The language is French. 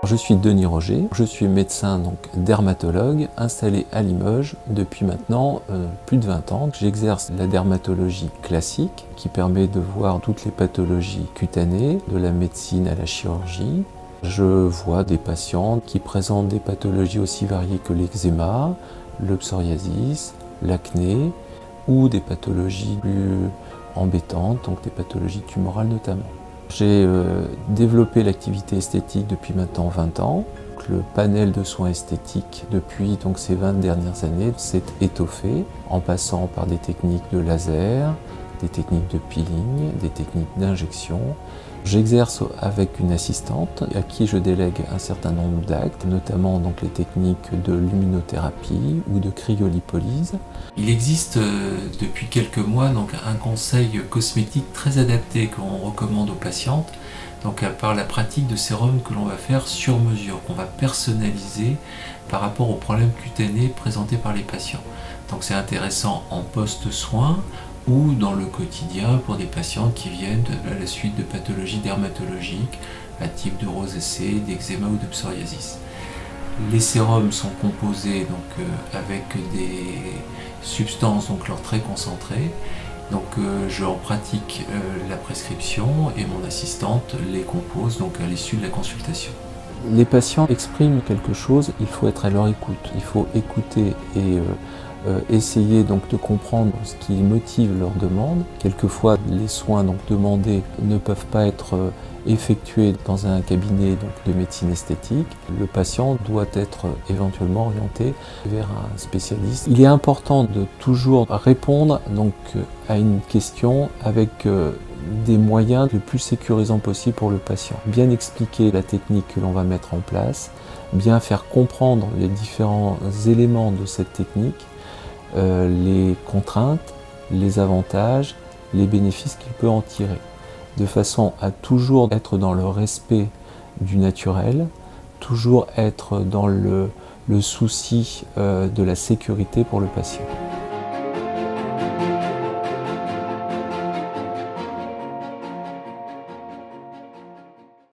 Je suis Denis Roger, je suis médecin dermatologue installé à Limoges depuis maintenant plus de 20 ans. J'exerce la dermatologie classique qui permet de voir toutes les pathologies cutanées, de la médecine à la chirurgie. Je vois des patients qui présentent des pathologies aussi variées que l'eczéma, le psoriasis, l'acné ou des pathologies plus embêtantes, donc des pathologies tumorales notamment. J'ai développé l'activité esthétique depuis maintenant 20 ans. Le panel de soins esthétiques depuis ces 20 dernières années s'est étoffé en passant par des techniques de laser, des techniques de peeling, des techniques d'injection. J'exerce avec une assistante à qui je délègue un certain nombre d'actes, notamment les techniques de luminothérapie ou de cryolipolyse. Il existe depuis quelques mois un conseil cosmétique très adapté qu'on recommande aux patientes, par la pratique de sérums que l'on va faire sur mesure, qu'on va personnaliser par rapport aux problèmes cutanés présentés par les patients. Donc c'est intéressant en post-soin ou dans le quotidien pour des patients qui viennent à la suite de pathologies dermatologiques à type de rosacée, d'eczéma ou de psoriasis. Les sérums sont composés avec des substances très concentrées. Je en pratique la prescription et mon assistante les compose à l'issue de la consultation. Les patients expriment quelque chose, il faut être à leur écoute. Il faut écouter et essayer de comprendre ce qui motive leur demande. Quelquefois, les soins demandés ne peuvent pas être effectués dans un cabinet de médecine esthétique. Le patient doit être éventuellement orienté vers un spécialiste. Il est important de toujours répondre à une question avec des moyens le plus sécurisants possible pour le patient. Bien expliquer la technique que l'on va mettre en place, bien faire comprendre les différents éléments de cette technique, les contraintes, les avantages, les bénéfices qu'il peut en tirer, de façon à toujours être dans le respect du naturel, toujours être dans le souci de la sécurité pour le patient.